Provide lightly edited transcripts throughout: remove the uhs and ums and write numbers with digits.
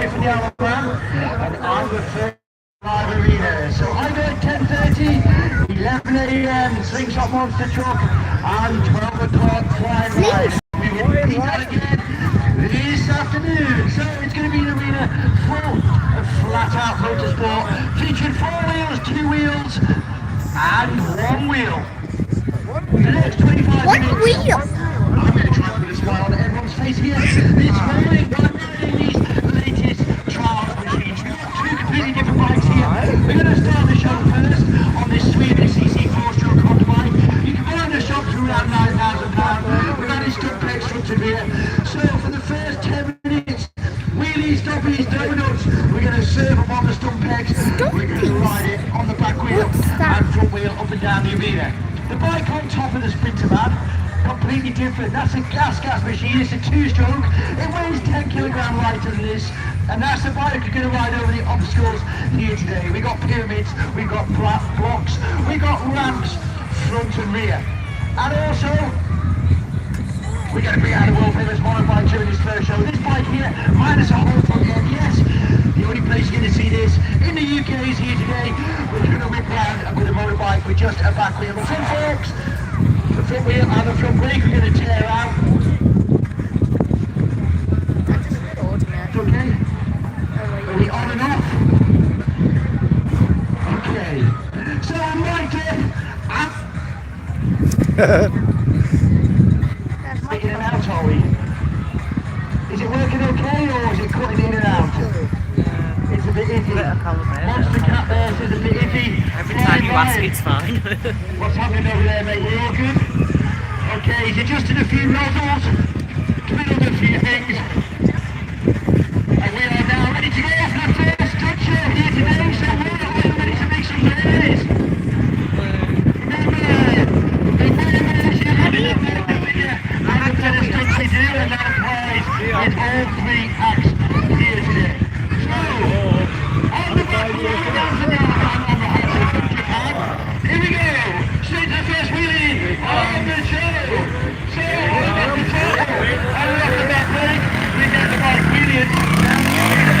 away from the other man, and I'm the first live arena. So I go at 10:30, 11 a.m. Slingshot Monster Truck, and 12 o'clock Flying Ride. We will repeat that again this afternoon. So it's going to be an arena full of flat-out motorsport, featuring 4 wheels, 2 wheels, and 1 wheel. The next 25 minutes. Wheel? I'm going to try and put a smile on everyone's face here this morning by riding these latest trials machines. We've got 2 completely different bikes here. We're going to start the show first on this 300cc 4-stroke Honda bike. You can buy in the shop for around £9,000. We've got it stuck next front and rear. So for the first 10 minutes, wheelies, stoppies, donuts, we're going to serve them on the stump pegs. We're going to ride it on the back wheel and front wheel up and down the arena. The bike on top of the Sprinter van, completely different. That's a gas machine. It's a 2-stroke. It weighs 10 kilogram lighter than this, and that's the bike you're going to ride over the obstacles here today. We got pyramids, we got blocks, we got ramps, front and rear, and also we're going to bring out a world famous motorbike during this first show. This bike here, minus a whole front end. Yes, the only place you're going to see this in the UK is here today. We're going to whip around with a motorbike with just a back wheel. The front forks, the front wheel and the front brake we're going to tear out. It's okay? Are we on and off? Okay. So I'm right there. In and out, are we? Is it working okay, or is it cutting in and out? It's a bit iffy. Monster Cat there says a bit iffy. Every time you ask, it's fine. What's happening over there, mate? We're all good? Okay, he's adjusting a few nozzles, twiddled a few things. And we are now ready to go off the first stunt show here today, so we're ready to make some noise. Remember, the winners you have in the and the better stunts they do, and that applies with all 3 acts here today. So, on the back wheel, down to down, on the hot from Japan. Here we go, straight to the first wheelie on the show. So, on the back of the top, and we're off the back brake, we get the bike wheeling down the arena.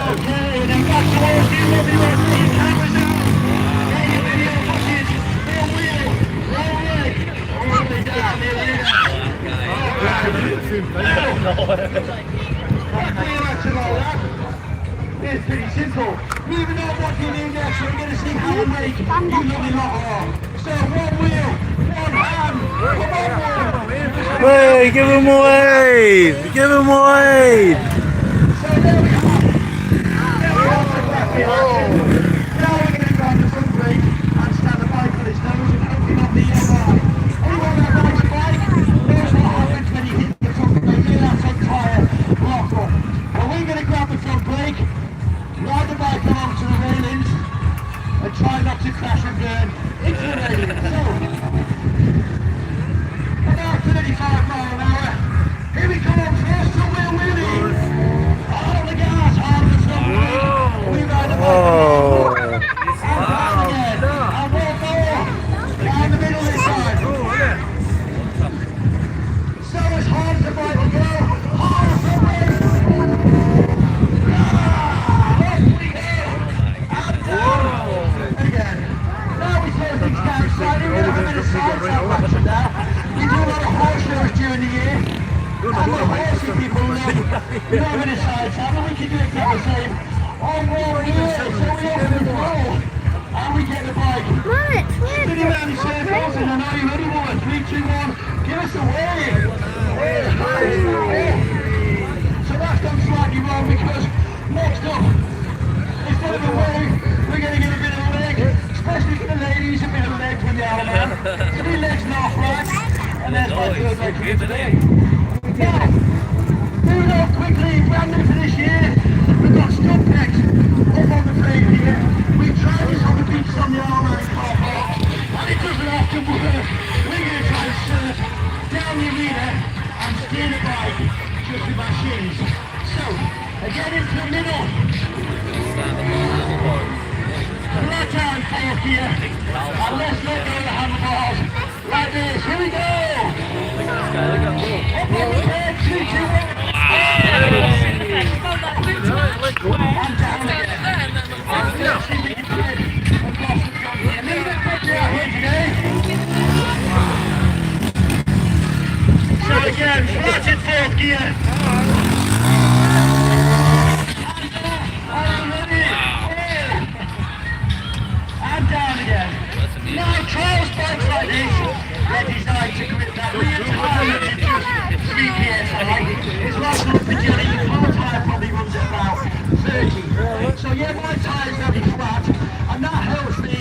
Okay, then back towards you, lovely ones, put your cameras out. Get your video footage, full wheel, roll leg, all the way down the arena. It's pretty simple. Moving on what you need next, we're going to see how we make you lovely lot are. So 1 wheel, 1 hand, come on wheel. Hey, give him a wave! Give him a wave! So there we are. There we are to back the action. Now we're going to grab the front brake and stand the bike on its nose and hopefully not the eye. Anyone that rides a bike knows what happens when you hit the front brake. Hear that front tyre lock up. Well, we're going to grab the front brake, ride the bike along to the railings, and try not to crash and burn into the railings. So, about 35 miles an hour. Here we come on first to wheel wheelie. On the gas, hard on the front brake. We ride the bike along. And back again. And 1 more. Down the middle this time. So as hard as the bike will go, hard as the brake. Off we go. And down. Again. Now we slow things down slightly. We're having a bit of side track action now. We do a lot of horse shows during the year. And the horsey people love a bit of side track. And we can do exactly the same on 1 wheel. So we open the roll. And we get the bike. Spinning around in circles. And I know you're ready, woman. 3, 2, 1. Give us a wave. So that's gone slightly wrong because next up, instead of a wave, we're going to get a bit of a leg, especially for the ladies, a bit of a leg from the Alabama. So the legs and off right, and there's my third leg for today. Now, moving on quickly, brand new for this year, we've got stump pegs up on the frame here. We've tried this on the beach on the Alabama car park, and it doesn't often work. We're going to try and surf down the arena and steer the bike just with my shins. So, again into the middle. Flat out fork here. And let's let go of the handlebars like this. Here we go. Up on the head, 3, 2, 1. gear. And down again. Now, trials bikes like this, they're designed to grip that rear tire at just 3 psi. It's like an Pirelli, your car tire probably runs at about 30. So yeah, my tire's very flat, and that helps me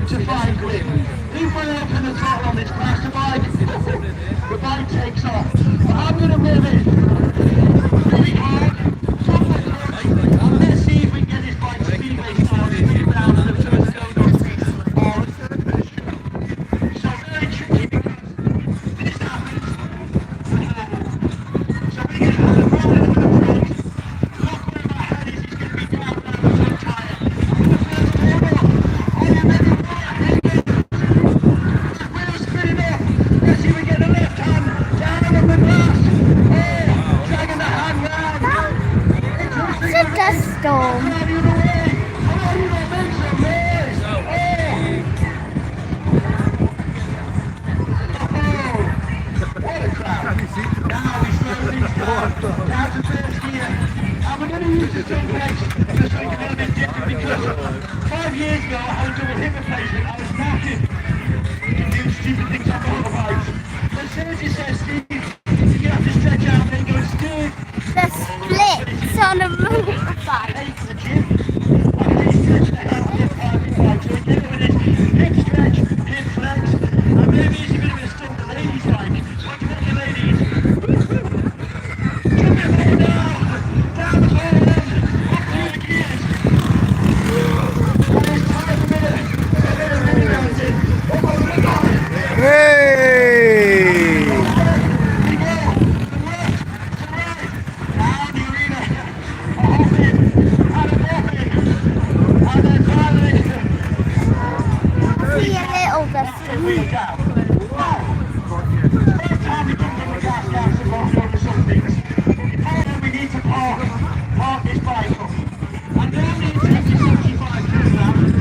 to find grip. If I open the throttle on this faster bike, the bike takes off. But I'm going to rev it really hard, top of the clutch, and let's see if we can get this bike speedway style to get down to the first zone of so very tricky because this happens. So we get right over the front. Look where my head is, it's going to be down the front tyre. And the first corner. Are you ready for it? Here it goes. The wheel's spinning up. Let's see if we get the left hand down on the glass. Oh, dragging the hand round. It's a dust storm. Out the other way. Oh, you don't make some noise. Oh. What a crowd. Now we slow things down to first gear. And we're going to use the jump brakes for something a little bit different because 5 years ago I had a double hip replacement. I was knackered. You can do stupid things on motorbikes. But Sergi says, Steve, you have to stretch out and then go and steer. The splits on a motorbike. I hate the gym. I hate stretching the hell out of the private bike. So we get it with this hip stretch, hip flex, and maybe it's a bit of a stunt the ladies like. What do you think, ladies? Jump it more down, down the bottom, up through the gears. And it's time a bit of rebounding. Oh my God! Hey! We go, to left, to right, down the arena, a hopping, and a bopping, and then finally, See a little dusty. we down. Wow! First time we come from the gas down to go over some things. Before we need to park this bike up. And normally it takes you 75 kilograms.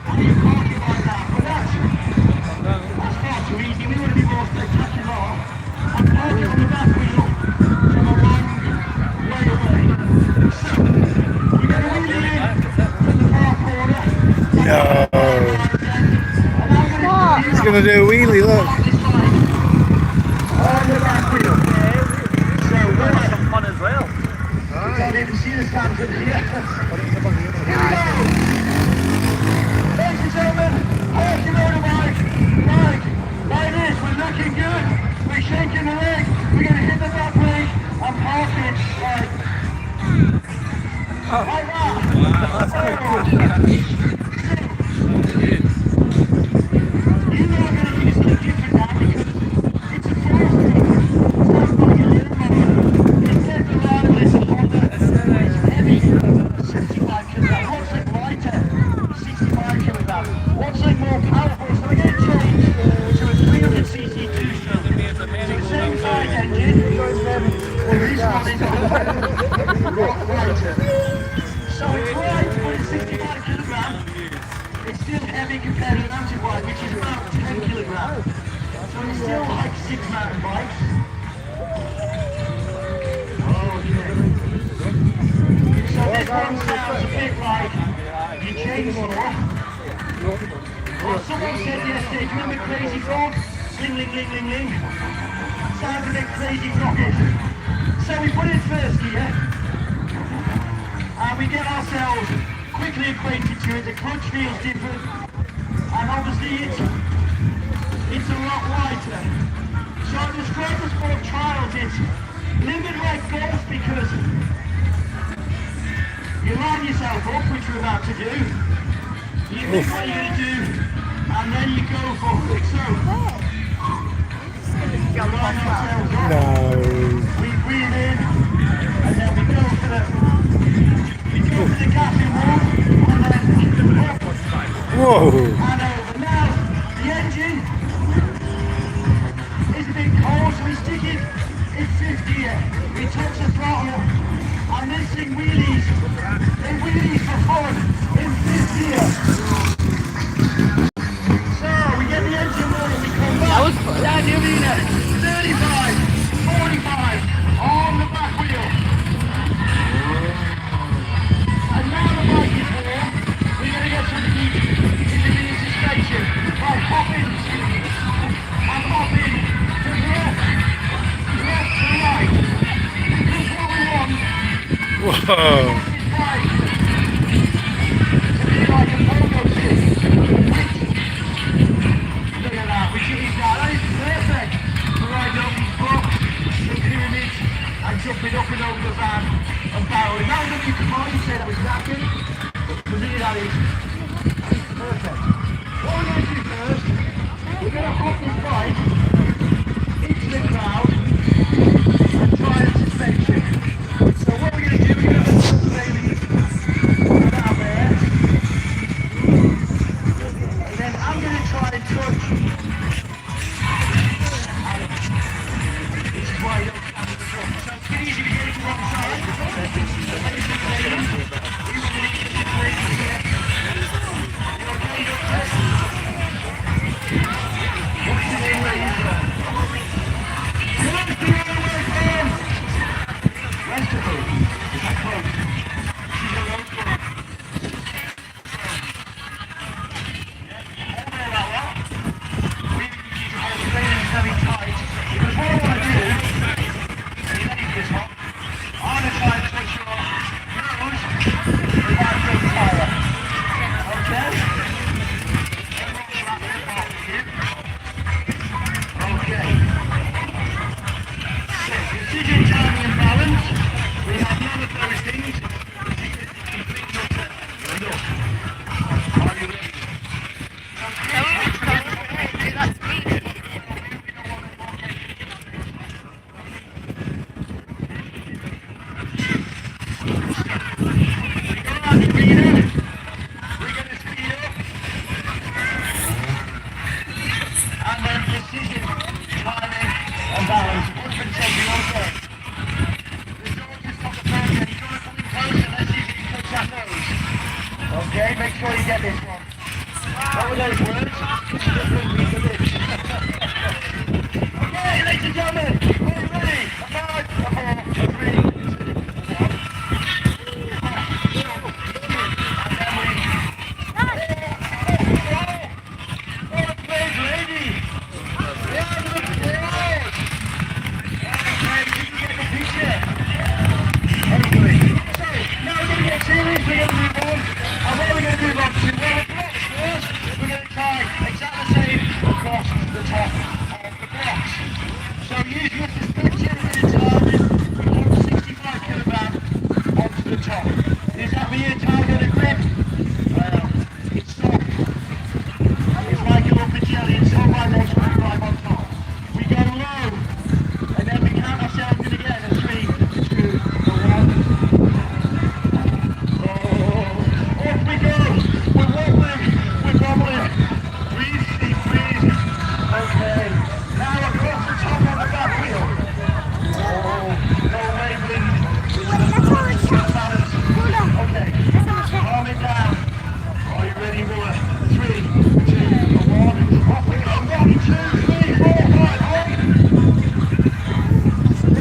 And you park it like that, but that's far too easy. We want to be more spectacular and park it on the back wheel from a long way away. So, we're going to wheel it in from the far corner. No. And I'm going to What? He's gonna do a wheelie, look. park this bike on the back wheel. So, we're some fun as well. You can't even see the stands in here. Here we go. Ladies and gentlemen, park your motorbike. Like this, we're looking good. We're shaking the leg. We're going to hit the back brake and park it like that. You know I'm going to use something different now because it's a four-stroke. It's not like a little motor. It's dead reliable. It's a Honda. It's heavy. 65 kilograms. What's it lighter? 65 kilograms. What's it more powerful? So we're going to change to a 300cc two-stroke. It's the same size engine. Well, this one is a lot lighter. So it's light, but it's 65 kilograms. It's still heavy compared to an anti-bike, which is about 10 kilograms. So it's still like 6 mountain bikes. Okay. So this one sounds a bit like your chainsaw. Well, someone said yesterday, do you remember Crazy Frog? Ling, ling, ling, ling, ling. Sounds a bit crazy froggish. So we put in first gear. And we get ourselves quickly acquainted to it. The clutch feels different, and obviously it's a lot lighter. So I describe the sport trials. It's a little bit like golf because you line yourself up, which we're about to do. You think what you're going to do, and then you go for it. So we line ourselves up. No. We breathe in, and then we go for the gas in one, and then up Whoa. and over. Now, the engine is a bit cold, so we stick it in fifth gear. We touch the throttle, and this thing wheelies. It wheelies for fun in fifth gear. So, we get the engine running, we come back down the arena. 30 Whoa. Jumping up and over the van and barreling. Now that you can hardly say that was knackered, but for me that is perfect. What we're going to do first, we're going to hop this bike into the crowd and try the suspension. So what we're going to do, we're going to put the baby down there, and then I'm going to try and touch. This is why you don't stand at the front. So it's easy to get it to one side. Okay, make sure you get this one. What were those words? Okay, ladies and gentlemen, we're ready. A 5, a 4, a 3, 2, 1.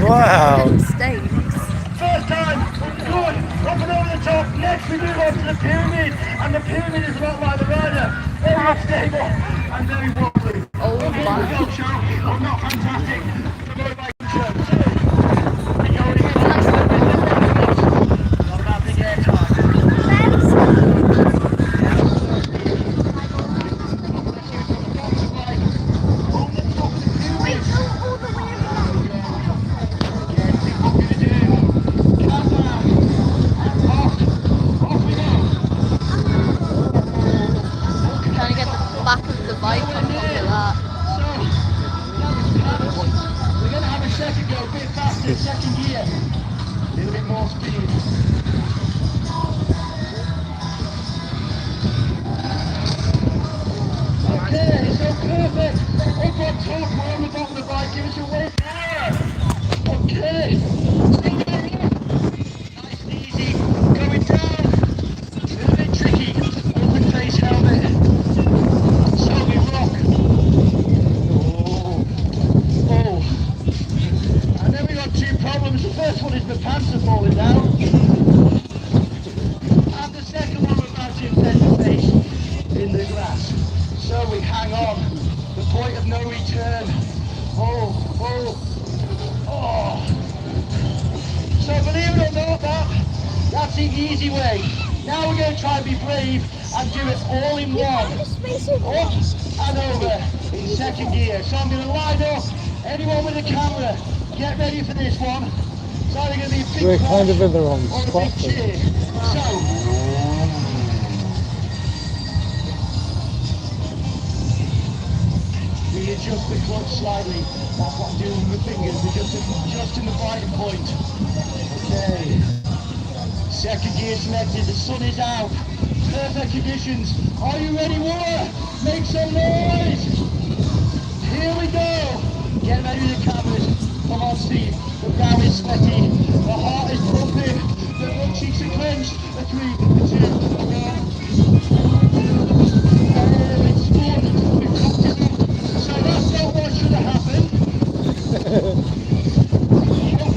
Wow. States. First time, good, up and over the top. Next we move on to the pyramid, and the pyramid is a lot like the rider. Very unstable and very wobbly. Oh okay, my. go show, but not fantastic. The motorbike show. Not about big air time. Trying to get the back of the bike on top of that. We're going to have a second go, a bit faster, second gear. A little bit more speed. Okay, so perfect. Up on top, we're on the bottom of the bike, give us your waist higher. Okay. Nice and easy. Going down. A little bit tricky. Open face helmet. So we rock. Oh. And then we got 2 problems. The first one is the pants are falling down. And the second one we're about to embed the face in the grass. So we hang on. The point of no return. Oh. So believe it or not, that easy way. Now we're going to try and be brave and do it all in one. Up and over in second gear. So I'm going to line up. Anyone with a camera, get ready for this one. It's either going to be a big We're kind of crash in the wrong or a spot. big cheer. So, we adjust the clutch slightly. That's what I'm doing with the fingers. Adjusting the biting point. Okay. Second gear selected. The sun is out. Perfect conditions. Are you ready, Water? Make some noise. Here we go. Get ready with the cameras. Come on, Steve. The brow is sweaty. The heart is pumping. The butt cheeks are clenched. A 3, a 2, a 1. Oh, it's fun. We've cocked it up. So that's not what should have happened.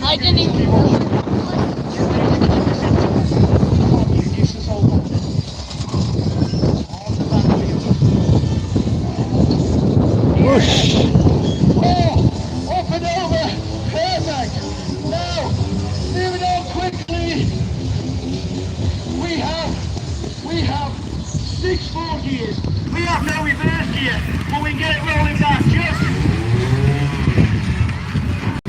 I didn't even. Get ready to keep this into. Come on, you useless old man. On the back wheel. Whoosh! Oh, up and over. Perfect. Now, moving on quickly. We have 6 full gears. We have no reverse gear, but we can get it rolling back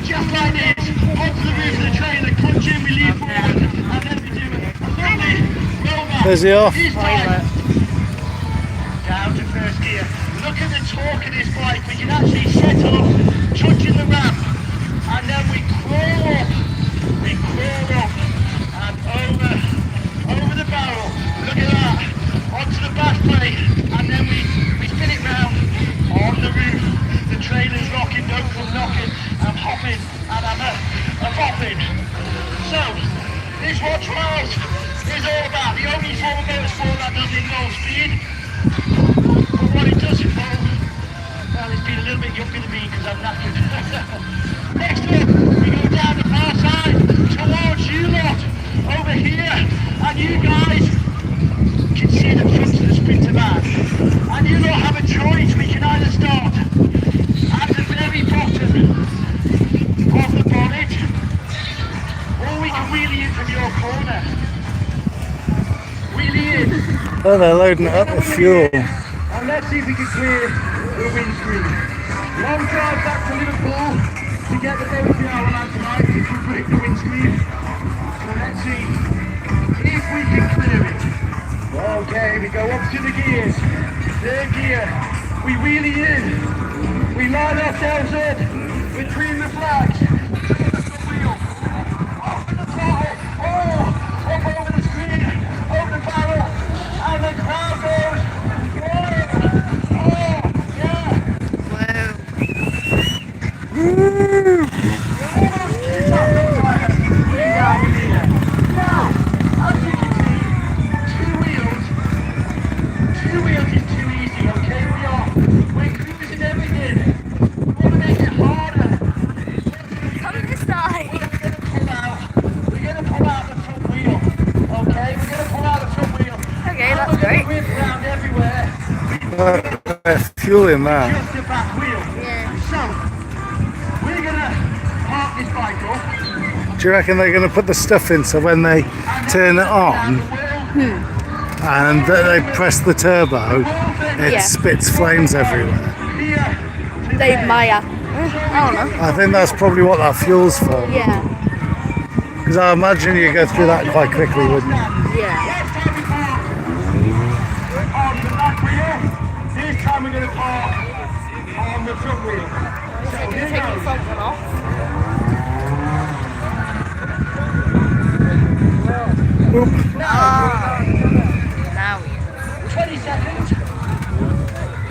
just like this. Onto the roof of the trailer, clutch in, we lean forward, and then we do a lovely roll back. There's the off. This time, down to first gear. Look at the torque of this bike. We can actually set off, touching the ramp, and then we crawl up. We crawl up and over the barrel. Look at that. Onto the back plate, and then we spin it round on the roof. The trailer's rocking, no from knocking. I'm hopping and I'm hopping. So, this is what trials is all about. The only form of motorsport that doesn't involve speed. But what it does involve, well, it's been a little bit younger than me because I'm knackered. Next up, we go down the far side towards you lot over here. And you guys can see the front of the Sprinter van. And you lot have a choice. We can either start at the very bottom of the bonnet, or we can wheelie in from your corner. Wheelie in. Oh, they're loading up with fuel. And let's see if we can clear the windscreen. Long drive back to Liverpool to get the WPR on tonight if we break the windscreen. So let's see if we can clear it. Okay, we go up to the gears. Third gear. We wheelie in. We line ourselves up between the flags. The wheel. Open the throttle. Oh, up over the screen. Over the barrel. And the crowd goes. Fuel in that. Just the back wheel. Yeah. So, we're gonna park this bike up. Do you reckon they're going to put the stuff in so when they turn it on and they press the turbo, it Yeah. spits flames everywhere? They might have. I don't know. I think that's probably what that fuel's for. Yeah. Because I imagine you go through that quite quickly, wouldn't you? Yeah. On the back wheel. This time we're going to park on the front wheel. So Take here the goes. front one off. Now we 20 seconds.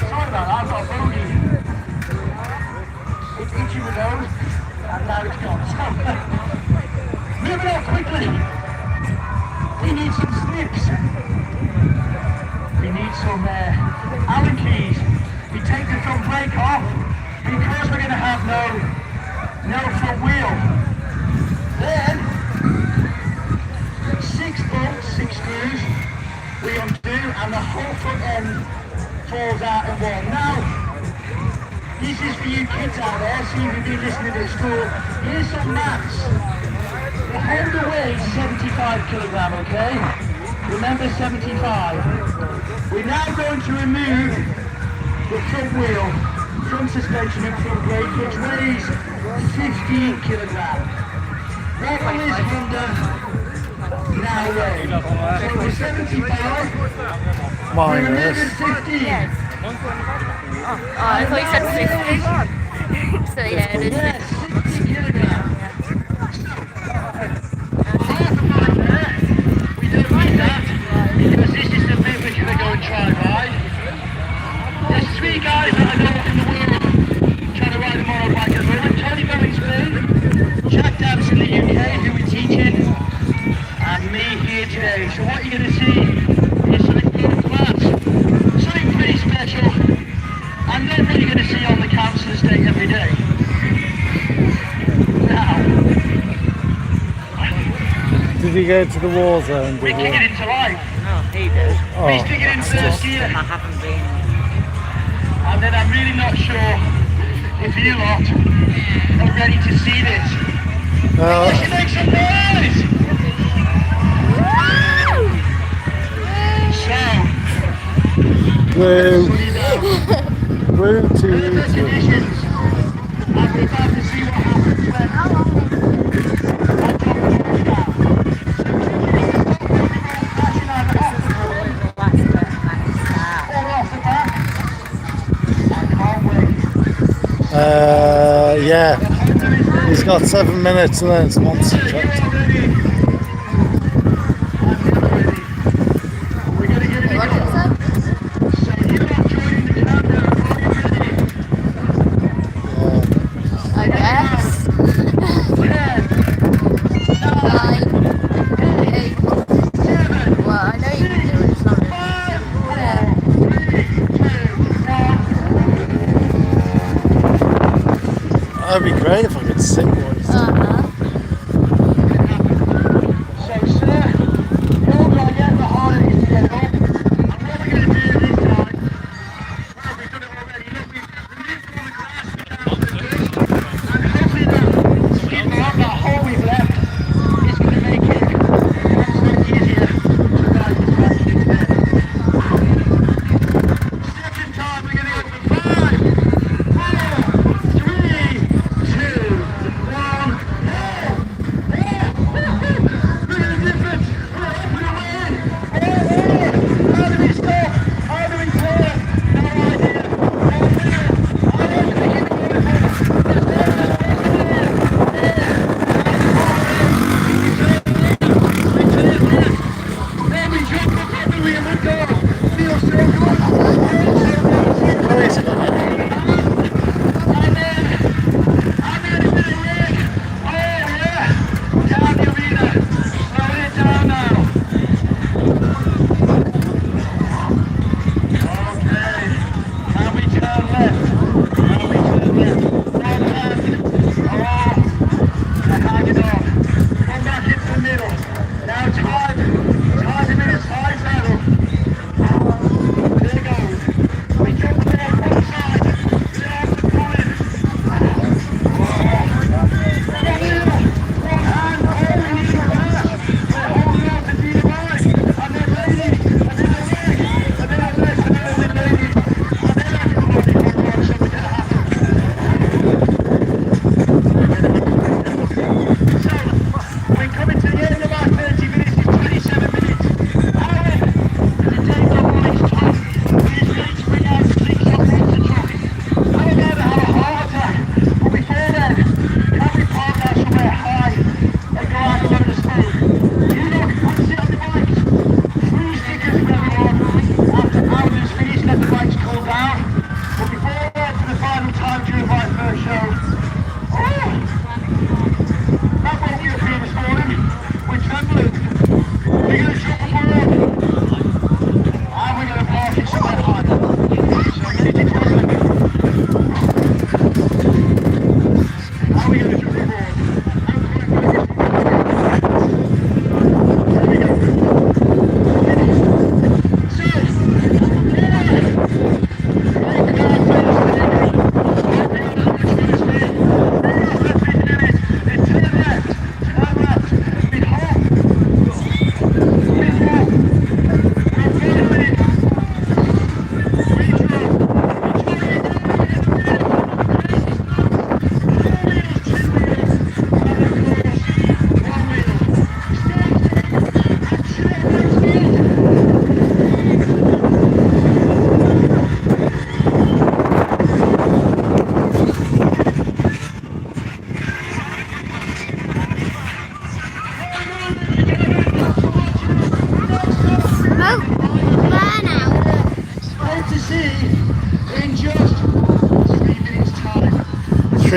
Sorry about that, I've got a bogey. It's itchy with those, and now it's gone. So, moving on quickly. We need some snips. We need some Allen keys. We take the front brake off because we're going to have no front wheel. Then, 6 bolts, 6 screws, we undo and the whole front end falls out in one. Now, this is for you kids out there, see if you've been listening at school. Here's some maths. The hold the weight 75 kilogram, okay? Remember 75. We're now going to remove the front wheel, front suspension and front brake, which weighs 15 kilogram. What will this Honda now weigh? So we're 75, we're removing 15. Oh, I thought you said 50. So yeah, it is 50. Yes, 60 kilogram. We don't need that, because this is the bit we're going to go and try ride. There's 3 guys that I know in the world trying to ride a motorbike at the moment. Tony Billingsley, Jack Davis in the UK, who we're teaching, and me here today. So what you're going to see is something world class, something pretty special, and then what you're going to see on the council estate every day. Now, Did you go to the war zone? we Did kick you? it into life. No, he did. We stick it in first gear, I haven't been. and then I'm really not sure if you lot are ready to see this. Oh, She makes some noise! So, blue, blue the to conditions, and we're about to see what happens when I drop the doors down. Crashing over all off the back. I can't wait. yeah. Honda is ready. He's got 7 minutes and then it's monster You're truck. ready. I'm ready. We're going to get it What did going. you say? So you're not joining the countdown. Are you ready? I guess. 10, 9, 8. 7, Well, I know you can do it. It's not really. 5, 4, 3, 2, 1. That'd be great if I could sing voice. So, sir, the older I get, the harder it is to get up. And what we're going to do this time, well, we've done it already. Look, we've removed all the grass we can off the dirt, and hopefully that skid mark, that hole we've left, is going to make it one step easier to ride this bike instead. Second time, we're going to go for 5, 4, 3, 2, 1.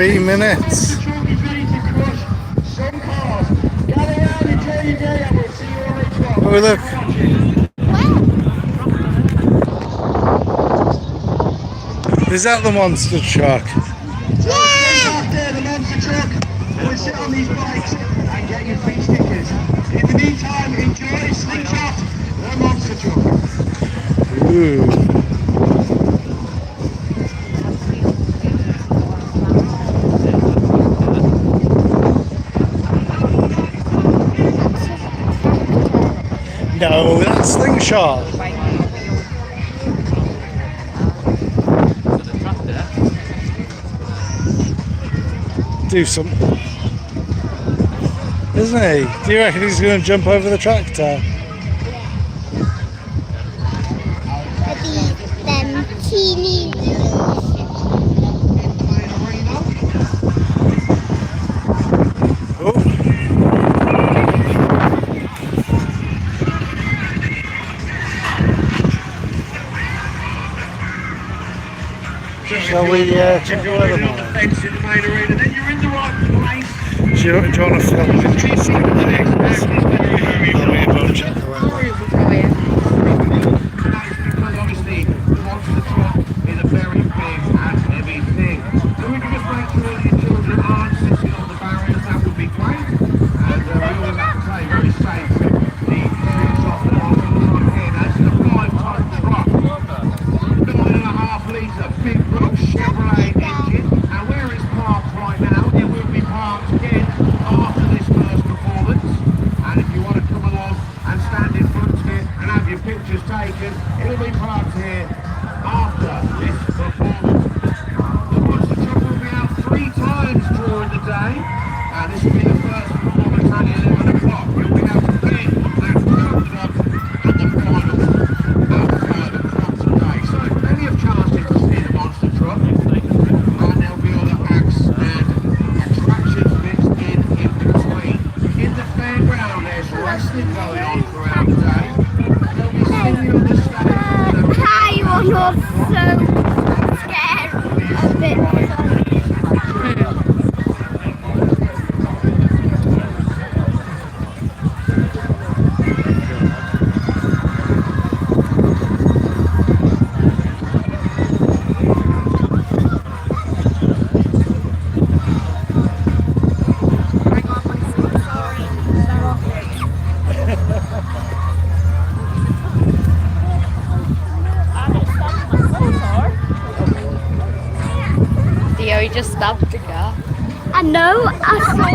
3 minutes. The truck is ready to crush some cars. Gather round, enjoy your day, and we'll see you all later on. Oh, look. Is that the monster truck? Out there, the monster truck. We'll sit on these bikes and get your free stickers. In the meantime, enjoy Slingshot, the monster truck. Ooh. No, that's Slingshot. Do something. Isn't he? Do you reckon he's going to jump over the tractor? Them teeny Oh. Shall we check the weather now? Fence in the main arena, then you're in the right place. Do you want to film interesting things? Then we will check the weather. Because obviously, the monster truck is a very big and heavy thing. So we can just make sure that your children aren't sitting on the barriers, that would be great. And we always have to say, very safe. The experience of the monster truck here, that's a 5-ton truck. 9.5 litre big block Chevrolet engine, and where it's parked right now, it will be parked again after this first performance. And if you want to come along and stand in front here and have your pictures taken, it'll be parked here after this performance. The monster truck will be out 3 times during the day, and this will be the first performance at 11 o'clock. We'll be out again that truck at the final outside of today. So plenty of chances to see the monster truck, and there'll be other acts and attractions mixed in between. In the fairground, there's wrestling going on throughout the day. There'll be singing on the stage. Kai was so scared of it. Theo, he just stabbed the car. I know, I saw.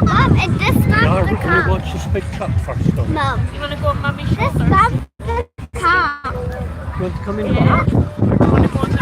Mum, it just stabbed the car. watch this big truck first, though. Mum, You want to go on Mummy's this shoulder? stabbed the car. You want to come in? Yeah. I want to go on the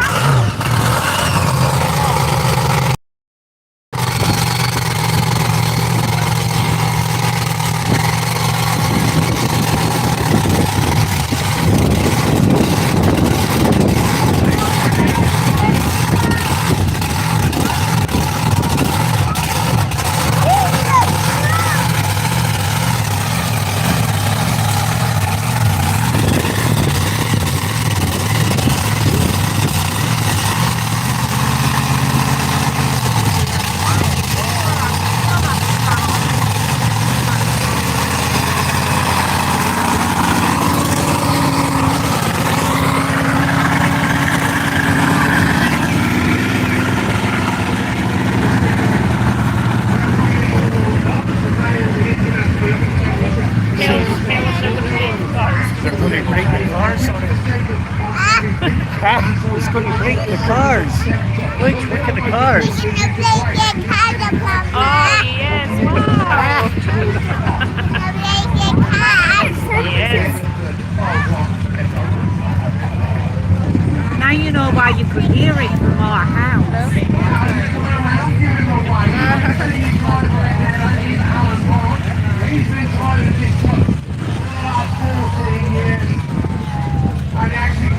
They're going to break the cars. It's going to break the cars. Look at the cars. Oh, yes, wow. Yes. Now you know why you could hear it from our house. He's been driving this truck for the last 14 years, and actually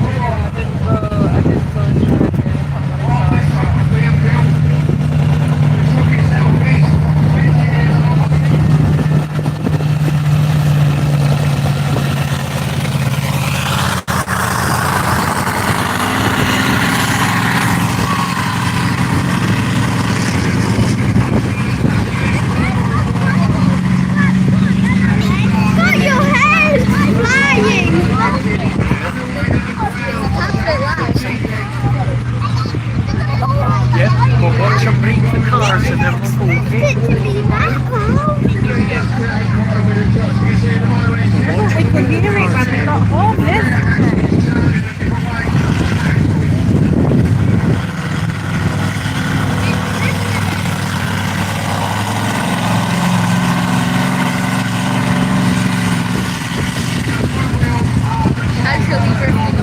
Literally that loud. We could hear it when we got home yesterday. Actually drifting on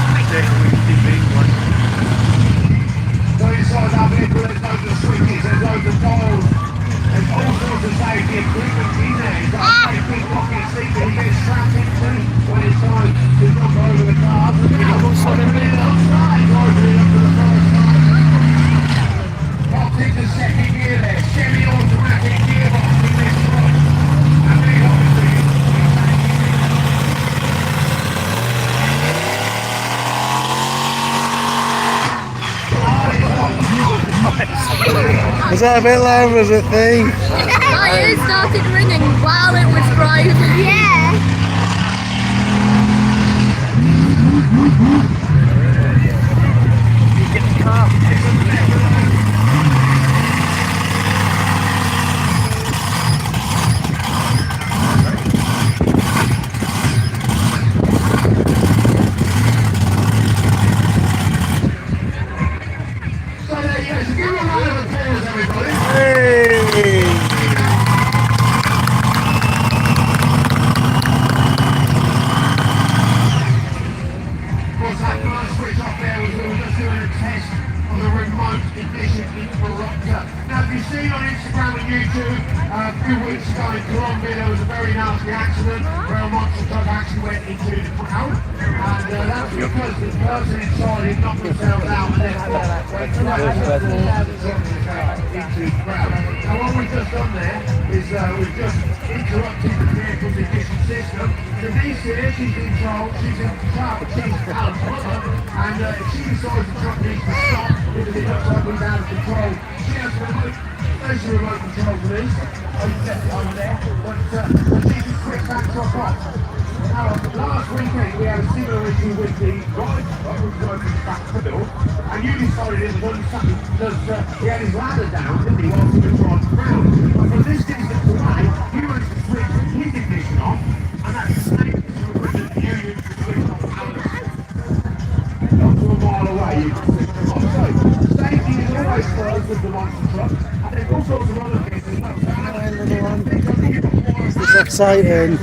I get covered in dirt here. So inside that vehicle, there's loads of switches, there's loads of dials, there's all sorts of safety equipment in there. You've got a safety pocket seat that you get strapped into when it's time to knock over the car. Popped into second gear there, semi-automatic gearbox in this truck. And then obviously Was that a bit loud, was it, Thing? My ears started ringing while it was driving. Yeah. so there you go. So give me a round of applause, everybody. Hey! What's that nice switch up there was we were just doing a test of the remote ignition interrupter. Now, if you've seen on Instagram and YouTube, a few weeks ago in Colombia, there was a very nasty accident where a monster truck actually went into the crowd. And that's because the person inside had knocked themselves out and therefore went right into the crowd. Now, what we've just done there is we've just interrupted the vehicle's ignition system. Denise here, she's in control, she's in charge, she's Alan's mother, and if she decides the truck needs to stop because it looks like we're out of control, she has the remote, there's the remote control for this. Oh, you left it over there, but she can quick back drop off. Now, last weekend we had a similar issue with the ride truck, which was open back to the middle, and you decided it was unsafe because he had his ladder down, didn't he, whilst he was driving around. But for this distance away, you managed to switch his ignition off, and that's the same as you were that you used to switch off Alan's. Not to a mile away, you can switch them off. So, safety is always first with the monster truck, and there's all sorts of other things as well. It's exciting.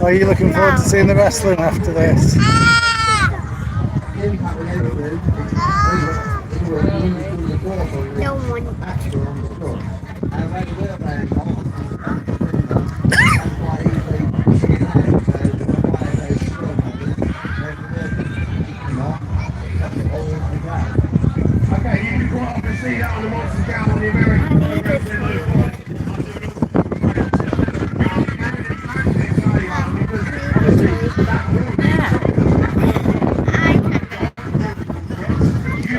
Are you looking forward to seeing the wrestling after this? No one. Okay, you can go up and see that on the monster down on the American.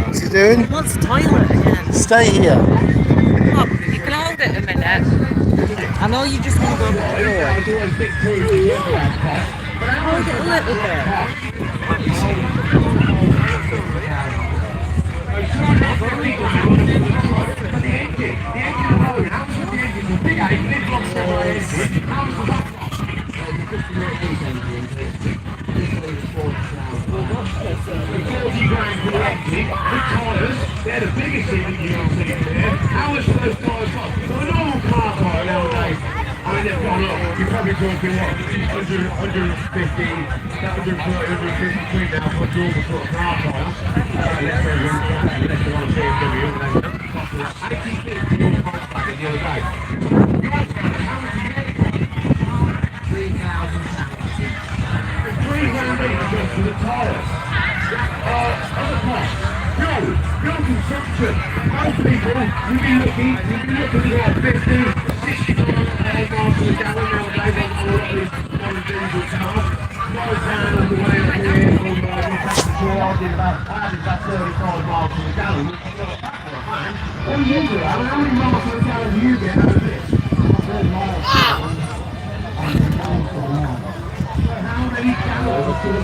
What's he doing? What's the toilet again? Stay here. Look, you can hold it a minute. I know you just want to go to the toilet. Hold it a little bit. They're the biggest thing that you'll see there. How much do those guys cost? So a normal car hire nowadays, I mean, they've gone up. You're probably talking what? 100, 150, 150 quid now for a normal sort of car hire. Unless they want a BMW, and they cost us 80 quid for your price back the other day. £3,000 just for the tyres. Other costs. Fuel consumption. Most people, you'd be looking at 50, 60 £60 average about 35 miles to the gallon. What do you do? I mean, how many miles to the gallon do you get out of this? How many gallons to the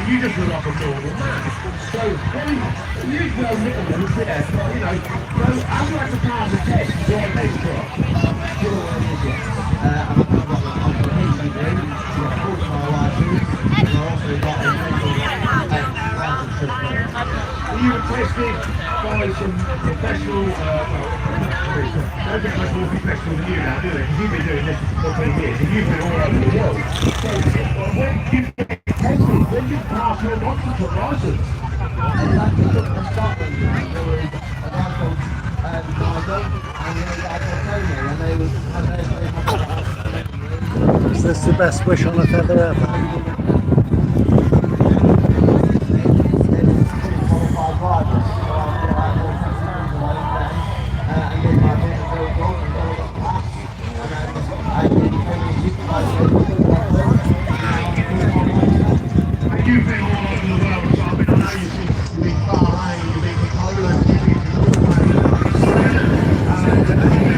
You just look like a normal man. So, you go little ones there, you know, so I'd like to pass a test to your next crop. You were tested by some professional, don't get much more professional than you now, do they? Because you've been doing this for 20 years and you've been all over the world. So, when you get tested, when you pass your oxygen license, and you actually took from Scotland, there was a guy called Nigel, and the other guy called Tony, and they was, Is this the best wish on a feather ever? You've been all over the world, so I mean, I know you've been Bahrain, you've been to Poland, you've been to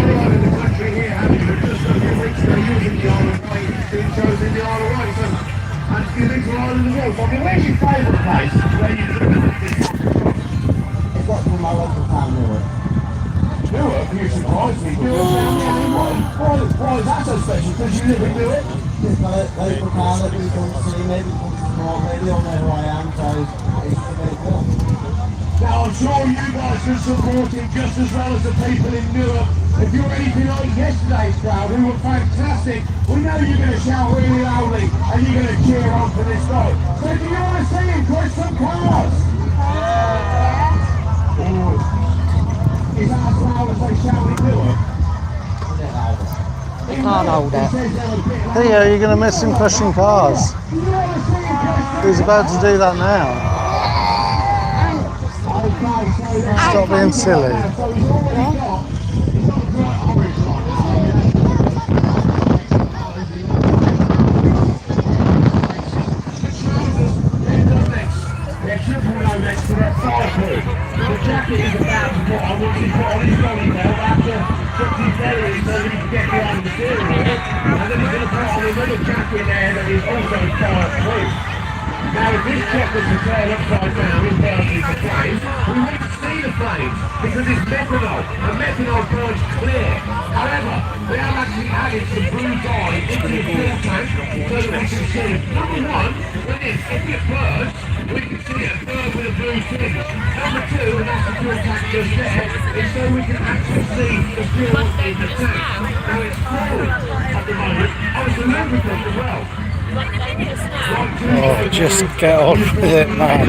all over the country here, haven't you? Just a few weeks ago, you was in the Isle of Wight, being chosen in the Isle of Wight, and you've been to all over the world. So, I mean, where's your favourite place where you've lived? It's got to be my local town, Newark. Newark? You surprised me. Newark? Why is that so special? Because you live in Newark? Just got a local town that we come to see, maybe they all know who I am, so it's very cool. Now I'm sure you guys can support it just as well as the people in Newark. If you're anything like yesterday's crowd, who were fantastic, we know you're going to shout really loudly and you're going to cheer on for this guy. So do you want to see him push some cars? Is that as loud as they shout in Newark? You can't hold it. Theo, you're going to miss him pushing cars. He's about to do that now. Stop being silly. The jacket is about to put on what he's put on his body now after Chucky's belly so that he can get behind the steering wheel. And then he's going to put on another jacket there that is also fireproof. Now if this checker was turned upside down in burning the flames, we wouldn't see the flames because it's methanol, and methanol burns clear. However, we have actually added some blue dye into the fuel tank so that we can see, number one, if it burns, we can see it burn with a blue tinge. Number two, and that's the fuel tank just there, is so we can actually see the fuel in the tank. Now it's full at the moment. Oh, it's a lubricant as well. Oh, just get on with it, man.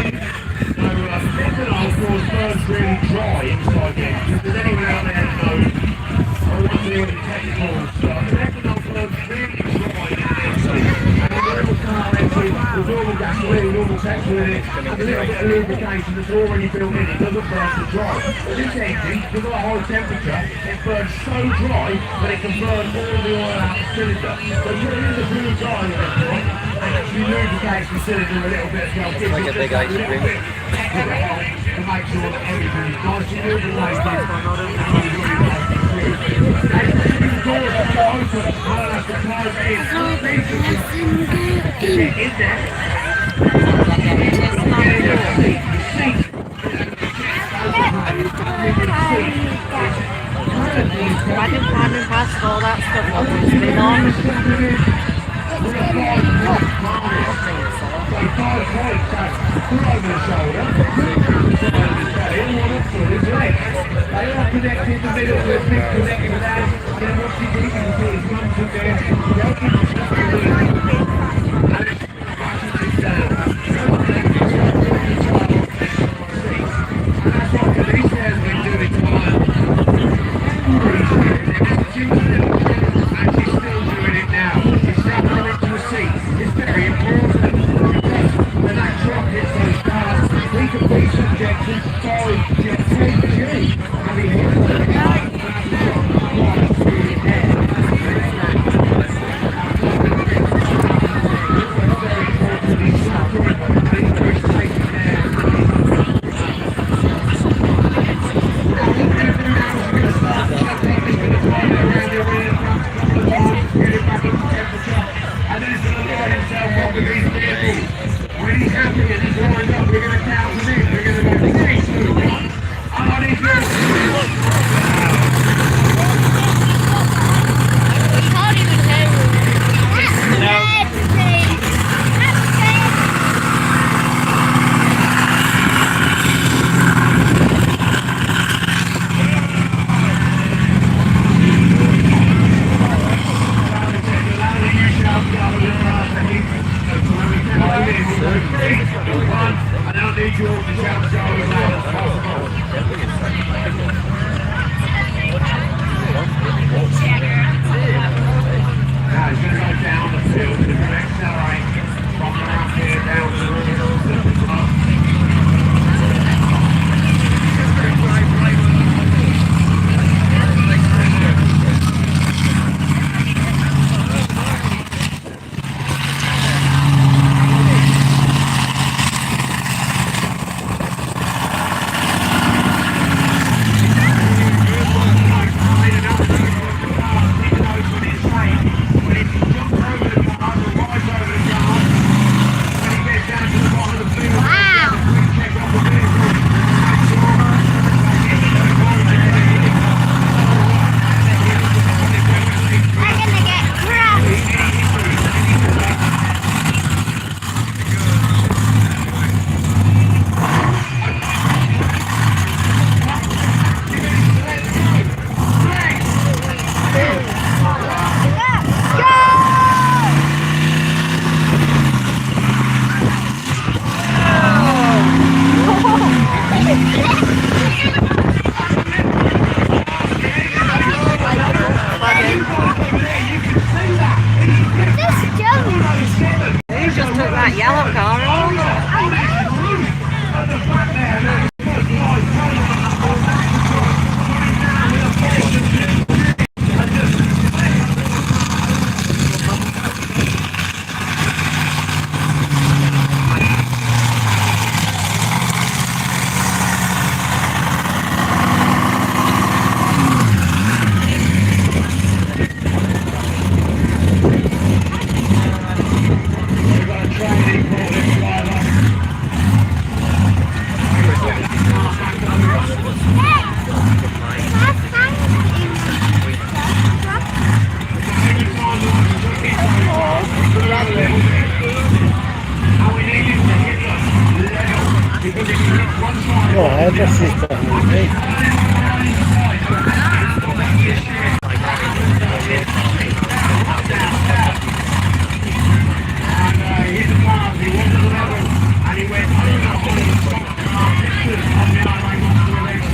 Methanol, of course, burns really dry inside the engine. If there's anyone out there that knows, I want to do the technical stuff. Methanol burns really dry in the engine. And a normal car engine, with normal gasoline, normal petrol in it, and a little bit of lubrication that's already built in, it doesn't burn so dry. But this engine, because of the high temperature, it burns so dry that it can burn all the oil out of the cylinder. So putting in the blue dye in it, and actually lubricates the cylinder a little bit as well. Gives it a big ice cream. To make sure that everything is nicely lubricated. imagine climbing past all that stuff while we're spinning on. They are connected in the middle with a big connecting lad, and then once he did, you can see his mum took there. That's what police has been doing to us. And she's still doing it now. She's stepping into a seat. It's very important because when that truck hits those cars, we could be subject to 5G. Having hit the car, that's the truck, right through his head. When he's happy and he's lined up, we're going to count him in. We're going to go 3, 2, 1. On his We can't even hear him. That's red. That's red. I now need you all to shout Charlie as loud as possible. Now he's going to go down the field. He's going to accelerate from around here down to the top. He just took that yellow car on. We've got a training for this driver. And we need him to hit the level because if he hits one side, Oh, I just see behind me. and he hit the bars, he went to the level, and he went over the top distance on the highway onto the race.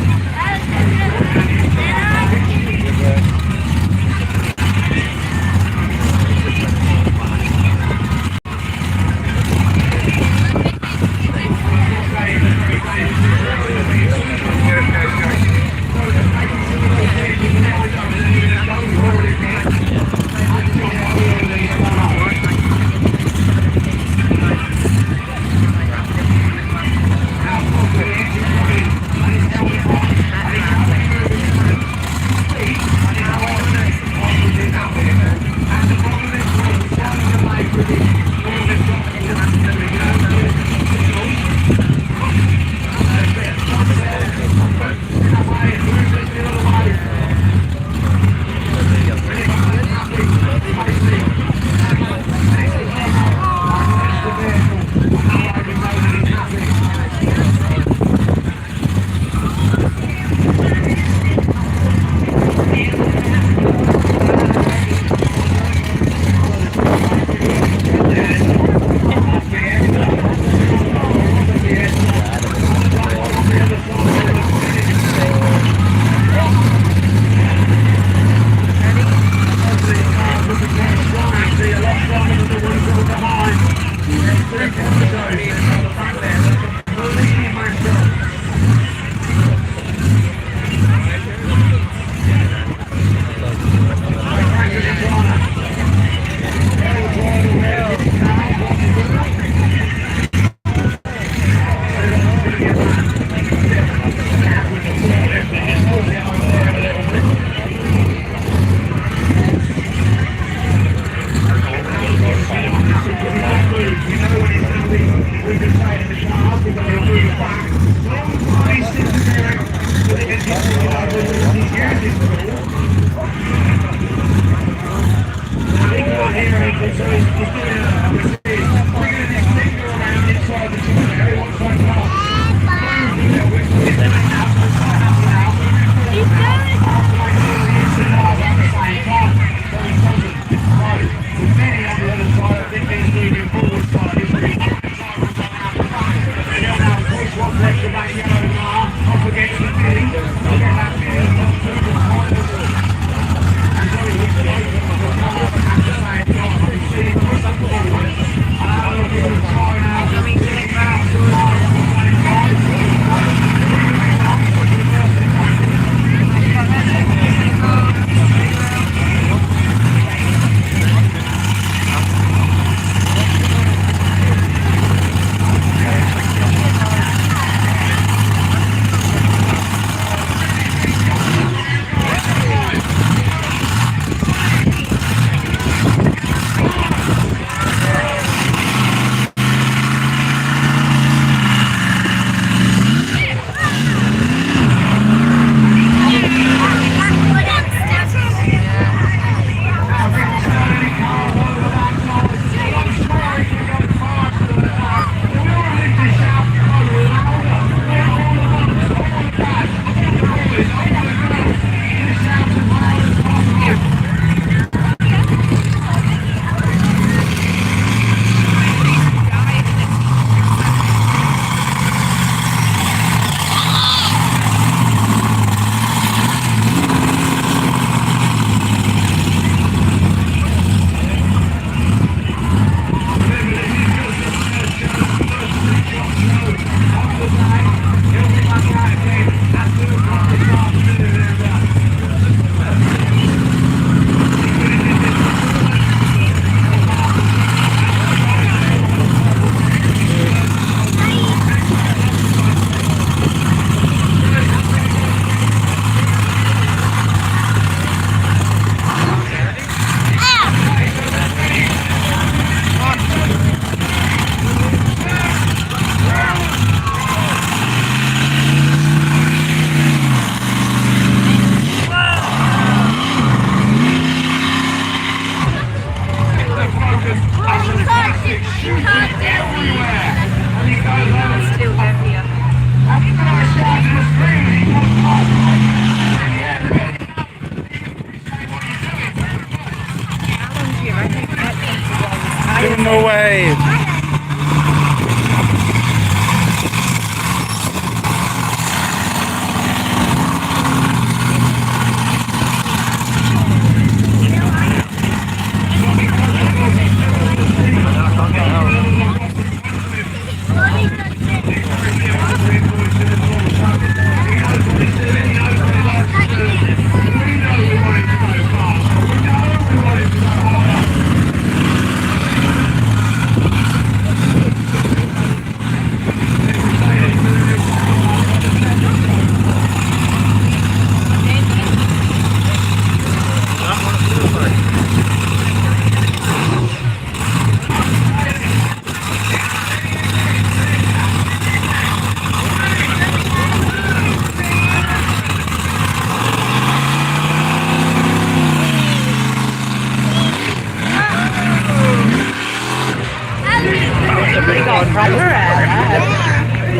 a You big got one. proper hair.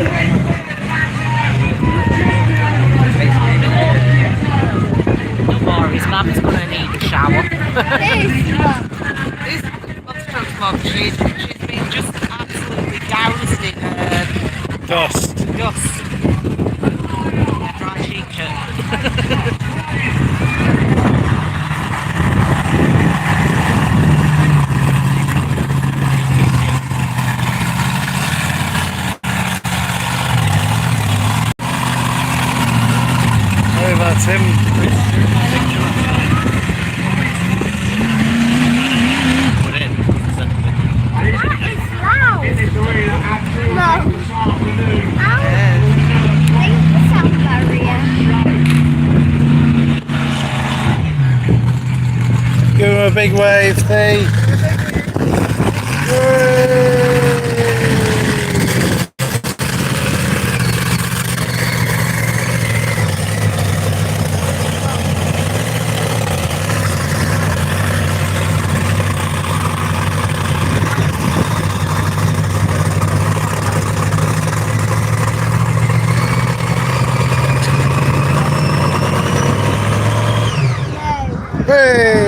No more, his mum's gonna need a shower. This Foxtrot's mum, she's been just absolutely doused in Dust. dust. A dry t-shirt. Oh, that's him. It's loud. In this arena at 2 o'clock this afternoon. Thank the sound barrier. Give him a big wave, Thea. No. Hey!